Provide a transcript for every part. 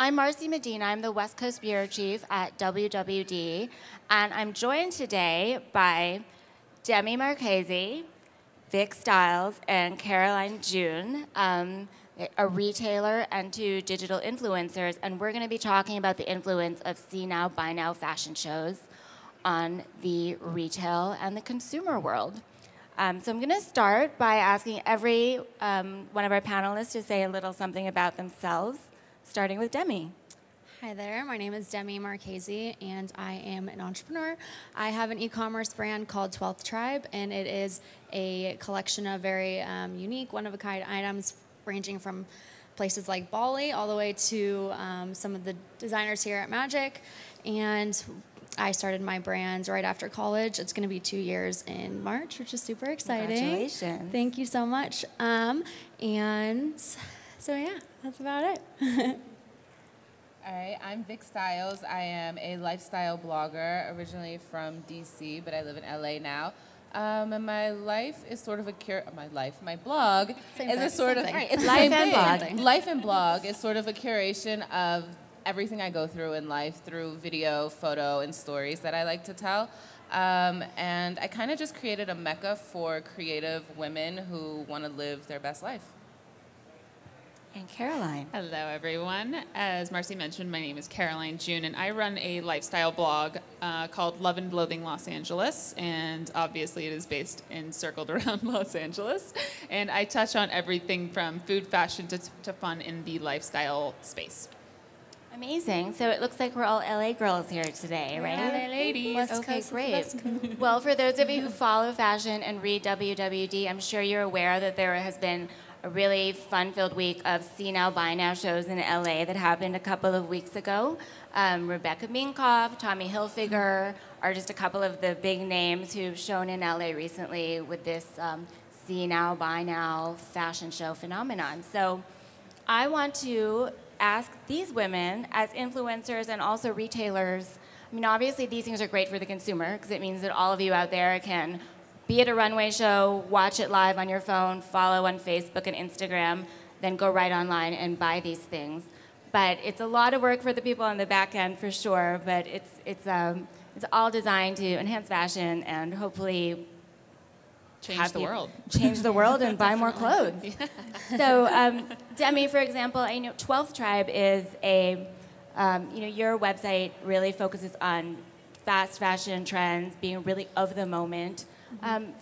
I'm Marcy Medina. I'm the West Coast Bureau Chief at WWD, and I'm joined today by Demi Marchese, Vic Stiles, and Caroline June, a retailer and two digital influencers, and we're going to be talking about the influence of see now, buy now fashion shows on the retail and the consumer world. So I'm going to start by asking every one of our panelists to say a little something about themselves, starting with Demi. Hi there, my name is Demi Marchese, and I am an entrepreneur. I have an e-commerce brand called 12th Tribe, and it is a collection of very unique, one-of-a-kind items ranging from places like Bali all the way to some of the designers here at Magic. And I started my brand right after college. It's going to be 2 years in March, which is super exciting. Congratulations. Thank you so much. And so, yeah, that's about it. All right, I'm Vic Stiles. I am a lifestyle blogger, originally from DC, but I live in LA now. And my life is sort of my blog is a sort of, it's life and blog. Life and blog is sort of a curation of everything I go through in life through video, photo, and stories that I like to tell. And I kind of just created a mecca for creative women who want to live their best life. And Caroline. Hello, everyone. As Marcy mentioned, my name is Caroline June, and I run a lifestyle blog called Love and Loathing Los Angeles, and obviously it is based and circled around Los Angeles. And I touch on everything from food, fashion, to fun in the lifestyle space. Amazing. So it looks like we're all LA girls here today, right? LA ladies. Okay, great. Well, for those of you who follow fashion and read WWD, I'm sure you're aware that there has been a really fun-filled week of see now, buy now shows in LA that happened a couple of weeks ago. Rebecca Minkoff, Tommy Hilfiger are just a couple of the big names who've shown in LA recently with this see now, buy now fashion show phenomenon. So I want to ask these women as influencers and also retailers, I mean, obviously these things are great for the consumer because it means that all of you out there can be at a runway show, watch it live on your phone, follow on Facebook and Instagram, then go right online and buy these things. But it's a lot of work for the people on the back end for sure, but it's all designed to enhance fashion and hopefully Change the world. Change the world and buy more clothes. So Demi, for example, I know 12th Tribe is your website really focuses on fast fashion trends, being really of the moment.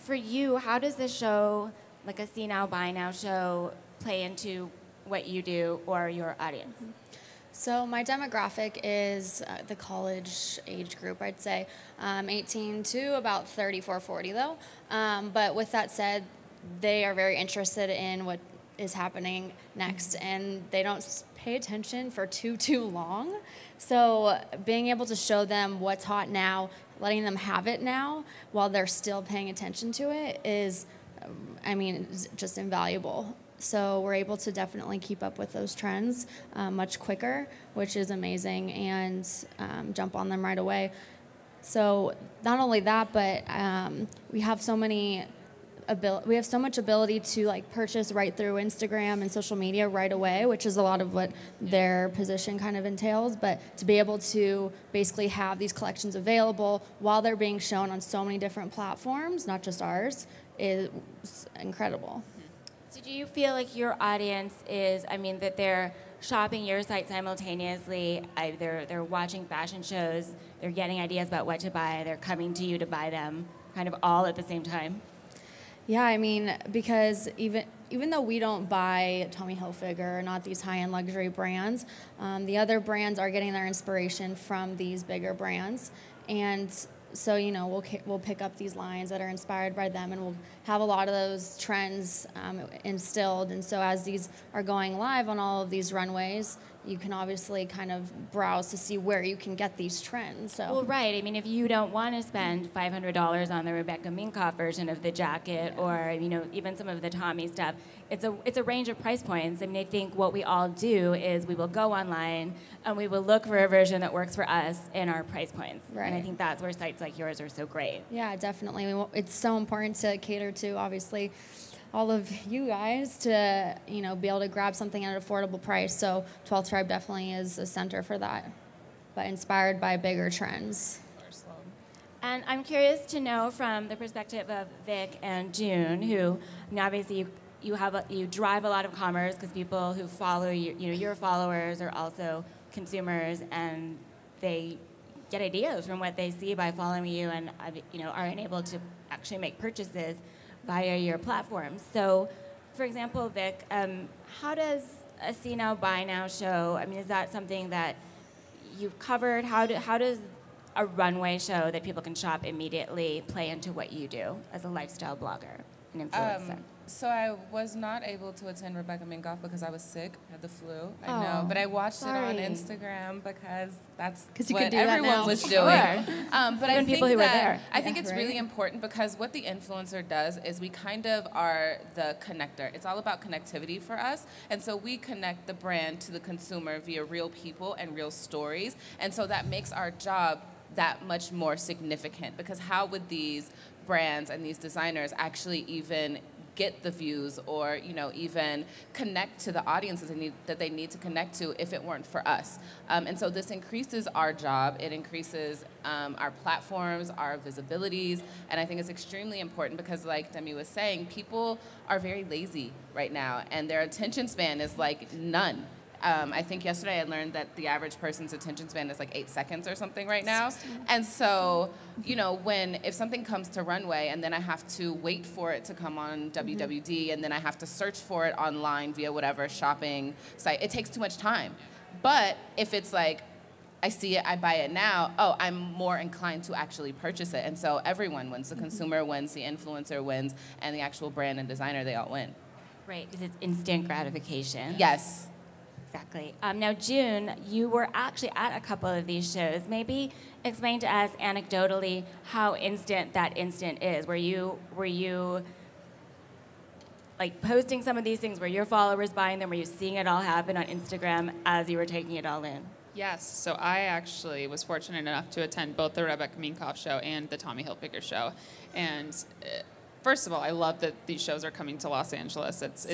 For you, how does this show, like a see now, buy now show, play into what you do or your audience? So my demographic is the college age group, I'd say, 18 to about 34, 40 though. But with that said, they are very interested in what is happening next, and they don't pay attention for too long. So being able to show them what's hot now, letting them have it now while they're still paying attention to it is, just invaluable. So we're able to definitely keep up with those trends much quicker, which is amazing, and jump on them right away. So not only that, but we have so much ability to purchase right through Instagram and social media right away, which is a lot of what their position kind of entails. But to be able to basically have these collections available while they're being shown on so many different platforms, not just ours, is incredible. So do you feel like your audience is, that they're shopping your site simultaneously, they're watching fashion shows, they're getting ideas about what to buy, they're coming to you to buy them, kind of all at the same time? Yeah, because even though we don't buy Tommy Hilfiger, not these high-end luxury brands, the other brands are getting their inspiration from these bigger brands. And so, we'll pick up these lines that are inspired by them, and we'll have a lot of those trends instilled. And so as these are going live on all of these runways, you can obviously kind of browse to see where you can get these trends. So. Well, right. If you don't want to spend $500 on the Rebecca Minkoff version of the jacket, or even some of the Tommy stuff, it's a range of price points. I think what we all do is we will go online and we will look for a version that works for us in our price points. Right. And I think that's where sites like yours are so great. Yeah, definitely. It's so important to cater to, obviously, all of you guys to, be able to grab something at an affordable price. So 12th Tribe definitely is a center for that, but inspired by bigger trends. And I'm curious to know from the perspective of Vic and June, who obviously you drive a lot of commerce because people who follow you, your followers are also consumers, and they get ideas from what they see by following you, and are enabled to actually make purchases via your platform. So, for example, Vic, how does a See Now Buy Now show? I mean, is that something that you've covered? How does a runway show that people can shop immediately play into what you do as a lifestyle blogger and influencer? So I was not able to attend Rebecca Minkoff because I was sick, had the flu. I know, but I watched it on Instagram because that's what everyone was doing. But I think I think it's really important because what the influencer does is we kind of are the connector. It's all about connectivity for us, and so we connect the brand to the consumer via real people and real stories, and so that makes our job that much more significant, because how would these brands and these designers actually even get the views or even connect to the audiences that they need to connect to if it weren't for us? And so this increases our job, it increases our platforms, our visibilities, and I think it's extremely important because, like Demi was saying, people are very lazy right now and their attention span is like none. I think yesterday I learned that the average person's attention span is like 8 seconds or something right now. And so, if something comes to Runway and then I have to wait for it to come on WWD and then I have to search for it online via whatever shopping site, it takes too much time. But if it's like, I see it, I buy it now, I'm more inclined to actually purchase it. And so everyone wins. The consumer wins, the influencer wins, and the actual brand and designer, they all win. Right, because it's instant gratification. Yes. Exactly. Now, June, you were actually at a couple of these shows. Maybe explain to us anecdotally how instant that instant is. Were you like posting some of these things? Were your followers buying them? Were you seeing it all happen on Instagram as you were taking it all in? Yes. So I actually was fortunate enough to attend both the Rebecca Minkoff show and the Tommy Hilfiger show, and. First of all, I love that these shows are coming to Los Angeles. It's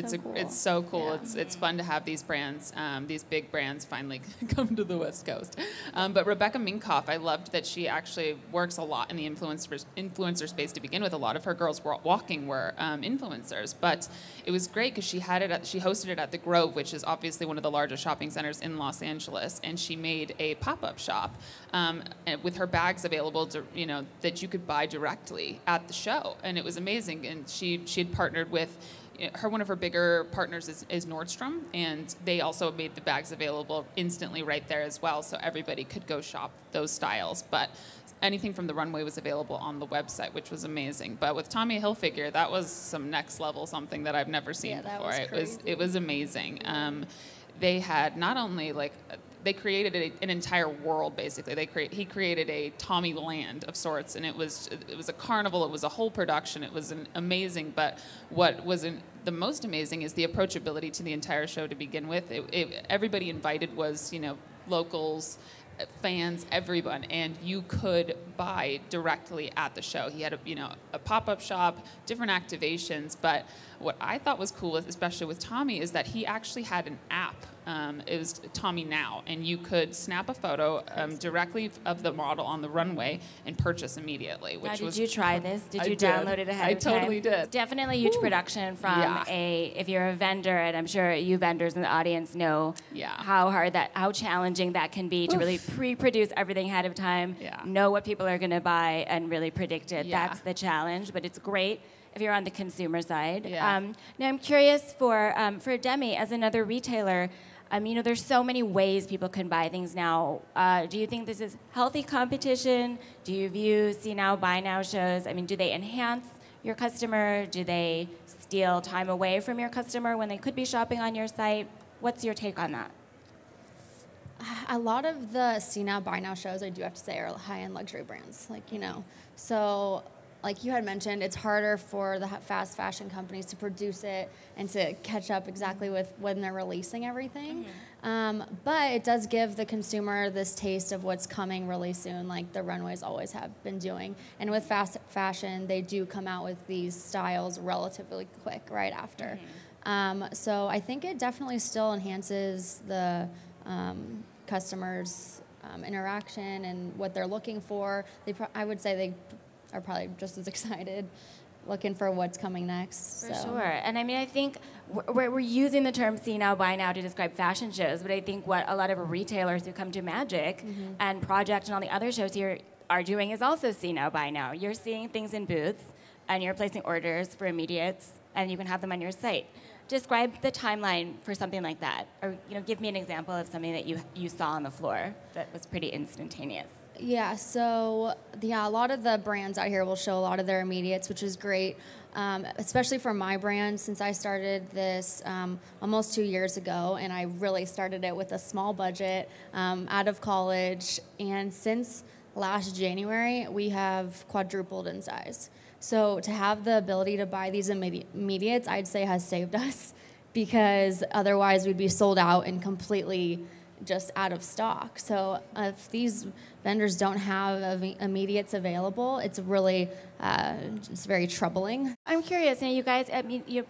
so cool. Yeah. It's fun to have these brands, these big brands, finally come to the West Coast. But Rebecca Minkoff, I loved that she actually works a lot in the influencer space to begin with. A lot of her girls walking were influencers, but it was great because she hosted it at the Grove, which is obviously one of the largest shopping centers in Los Angeles, and she made a pop-up shop with her bags available to, that you could buy directly at the show, and it was amazing. And she had partnered with one of her bigger partners is Nordstrom, and they also made the bags available instantly right there as well, so everybody could go shop those styles. But anything from the runway was available on the website, which was amazing. But with Tommy Hilfiger, that was some next level something that I've never seen before. It was amazing. They had not only they created an entire world, basically. He created a Tommy land of sorts, and it was a carnival. It was a whole production. It was amazing. But what was the most amazing is the approachability to the entire show to begin with. Everybody invited was locals, fans, everyone, and you could buy directly at the show. He had a pop-up shop, different activations, but what I thought was cool, especially with Tommy, is that he actually had an app. It was Tommy Now, and you could snap a photo directly of the model on the runway and purchase immediately. Did you try this? Did you download it ahead of time? I totally did. It's definitely a huge production from if you're a vendor, and I'm sure you vendors in the audience know how challenging that can be to really pre-produce everything ahead of time, know what people are going to buy, and really predict it. That's the challenge, but it's great if you're on the consumer side. Now I'm curious for Demi, as another retailer, there's so many ways people can buy things now. Do you think this is healthy competition? Do you view See Now, Buy Now shows? Do they enhance your customer? Do they steal time away from your customer when they could be shopping on your site? What's your take on that? A lot of the See Now, Buy Now shows, I do have to say, are high-end luxury brands. So like you had mentioned, it's harder for the fast fashion companies to produce it and to catch up exactly with when they're releasing everything. But it does give the consumer this taste of what's coming really soon, like the runways always have been doing. And with fast fashion, they do come out with these styles relatively quick right after. So I think it definitely still enhances the customers' interaction and what they're looking for. I would say they are probably just as excited looking for what's coming next. For sure. And I mean, I think we're using the term see now, buy now to describe fashion shows, but I think what a lot of retailers who come to Magic and Project and all the other shows here are doing is also see now, buy now. You're seeing things in booths, and you're placing orders for immediates, and you can have them on your site. Describe the timeline for something like that, or give me an example of something that you saw on the floor that was pretty instantaneous. Yeah, so a lot of the brands out here will show a lot of their immediates, which is great, especially for my brand, since I started this almost 2 years ago, and I really started it with a small budget out of college, and since last January, we have quadrupled in size. So to have the ability to buy these immediates, I'd say has saved us, because otherwise we'd be sold out and completely just out of stock. So if these vendors don't have immediates available, it's really it's very troubling. I'm curious, you guys, I mean, your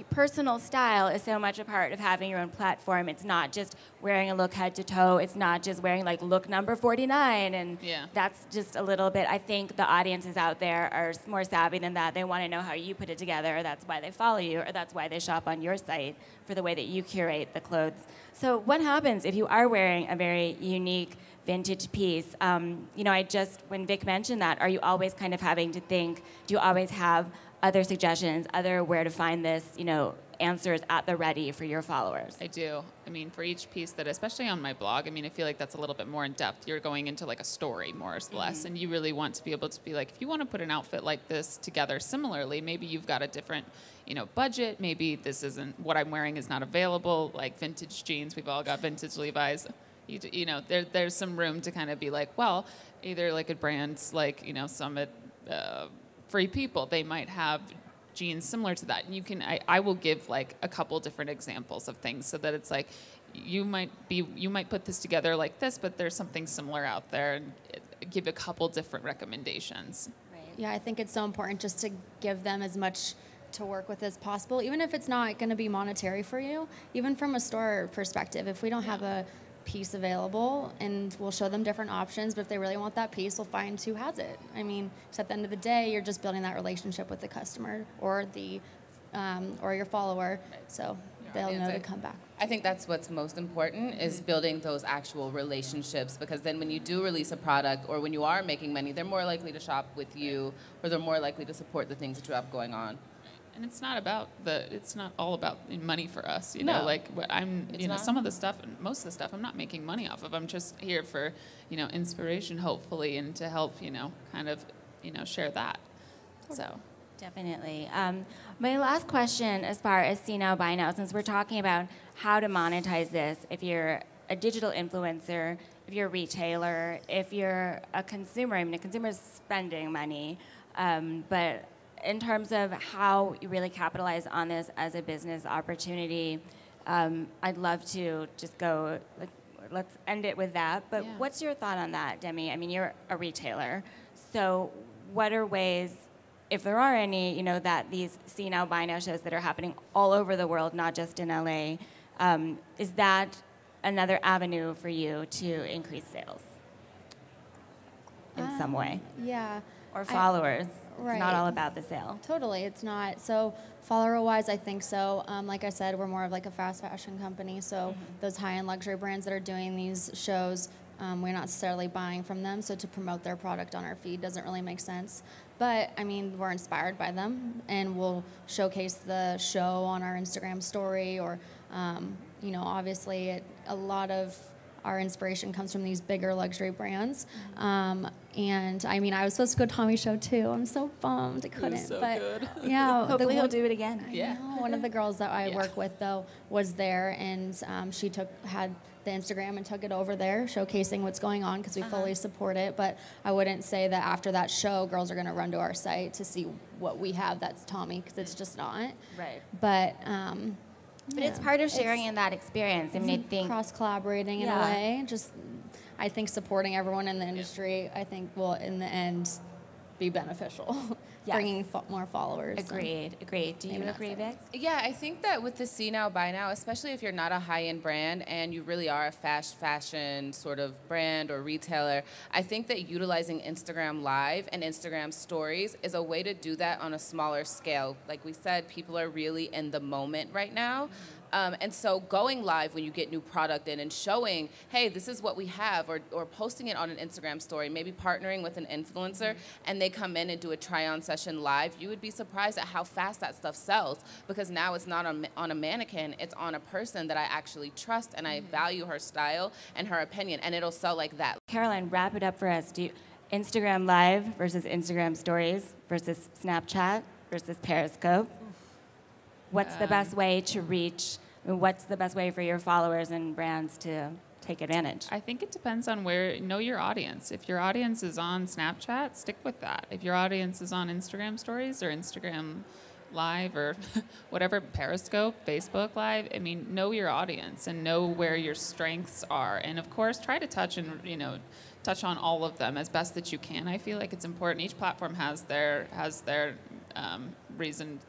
personal style is so much a part of having your own platform. It's not just wearing a look head to toe. It's not just wearing like look number 49, and that's just a little bit. I think the audiences out there are more savvy than that. They want to know how you put it together. That's why they follow you, or that's why they shop on your site, for the way that you curate the clothes. So what happens if you are wearing a very unique vintage piece? When Vic mentioned that, are you always kind of having to think, do you always have other suggestions, other where to find this, answers at the ready for your followers? I do. I mean, for each piece that, especially on my blog, I mean, I feel like that's a little bit more in depth. You're going into like a story more or less, and you really want to be able to be like, if you want to put an outfit like this together similarly, maybe you've got a different, budget. Maybe this isn't, what I'm wearing is not available, like vintage jeans. We've all got vintage Levi's. There's some room to kind of be like, well, either like at brands like, Summit, Free People, they might have jeans similar to that. And I will give like a couple different examples of things, so that it's like, you might put this together like this, but there's something similar out there, and give a couple different recommendations. Right. Yeah, I think it's so important just to give them as much to work with as possible, even if it's not going to be monetary for you, even from a store perspective. If we don't have a piece available, and we'll show them different options, but if they really want that piece, we'll find who has it. I mean, so at the end of the day, you're just building that relationship with the customer or your follower, so they'll know to come back. I think that's what's most important, is building those actual relationships, because then when you do release a product, or when you are making money, they're more likely to shop with you, or they're more likely to support the things that you have going on. And it's not all about money for us, No. Like what some of the stuff, most of the stuff, I'm not making money off of. I'm just here for, inspiration, hopefully, and to help, kind of, share that. So. Definitely. My last question, as far as see now, buy now, since we're talking about how to monetize this, if you're a digital influencer, if you're a retailer, if you're a consumer, I mean, a consumer's spending money, but in terms of how you really capitalize on this as a business opportunity, I'd love to just go, let's end it with that. But what's your thought on that, Demi? I mean, you're a retailer. So what are ways, if there are any, that these see now, buy now shows that are happening all over the world, not just in LA, is that another avenue for you to increase sales in some way? Yeah. Or followers? Right. It's not all about the sale. Totally, it's not. So follower-wise, I think so. Like I said, we're more of like a fast fashion company, so those high-end luxury brands that are doing these shows, we're not necessarily buying from them, so to promote their product on our feed doesn't really make sense. But, I mean, we're inspired by them, and we'll showcase the show on our Instagram story, or, obviously a lot of our inspiration comes from these bigger luxury brands. And I mean, I was supposed to go to Tommy's show too. I'm so bummed I couldn't. So but good. Yeah, Hopefully he'll do it again. One of the girls that I work with though was there, and she had the Instagram and took it over there, showcasing what's going on, because we fully support it. But I wouldn't say that after that show, girls are going to run to our site to see what we have that's Tommy, because it's just not. Right. But But it's part of sharing in that experience. I mean, I think cross-collaborating in a way. Just, I think supporting everyone in the industry, I think will, in the end, be beneficial. Bringing more followers. Agreed. Do you agree, Vic? Yeah, I think that with the see now, buy now, especially if you're not a high-end brand and you really are a fast fashion sort of brand or retailer, I think that utilizing Instagram Live and Instagram Stories is a way to do that on a smaller scale. Like we said, people are really in the moment right now. And so going live when you get new product in and showing, hey, this is what we have, or posting it on an Instagram story, maybe partnering with an influencer, and they come in and do a try-on session live, you would be surprised at how fast that stuff sells, because now it's not on a mannequin, it's on a person that I actually trust and I value her style and her opinion, and it'll sell like that. Caroline, wrap it up for us. Instagram Live versus Instagram Stories versus Snapchat versus Periscope? What's the best way to reach? What's the best way for your followers and brands to take advantage? I think it depends on know your audience. If your audience is on Snapchat, stick with that. If your audience is on Instagram Stories or Instagram Live or whatever, Periscope, Facebook Live, I mean, know your audience and know where your strengths are. And of course, try to touch on all of them as best that you can. I feel like it's important. Each platform has their reason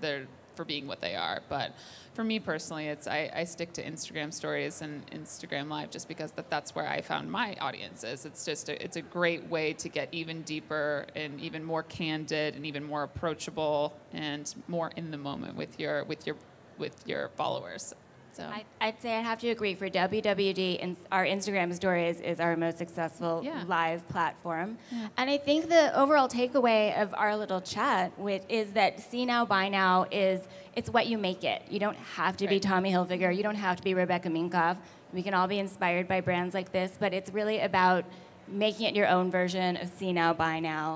for being what they are. But for me personally, I stick to Instagram Stories and Instagram Live just because that's where I found my audiences. It's just it's a great way to get even deeper and even more candid and even more approachable and more in the moment with your followers. So I'd say I'd have to agree. For WWD, and our Instagram Stories is our most successful live platform. Yeah. And I think the overall takeaway of our little chat is that see now, buy now it's what you make it. You don't have to be Tommy Hilfiger. You don't have to be Rebecca Minkoff. We can all be inspired by brands like this, but it's really about making it your own version of see now, buy now.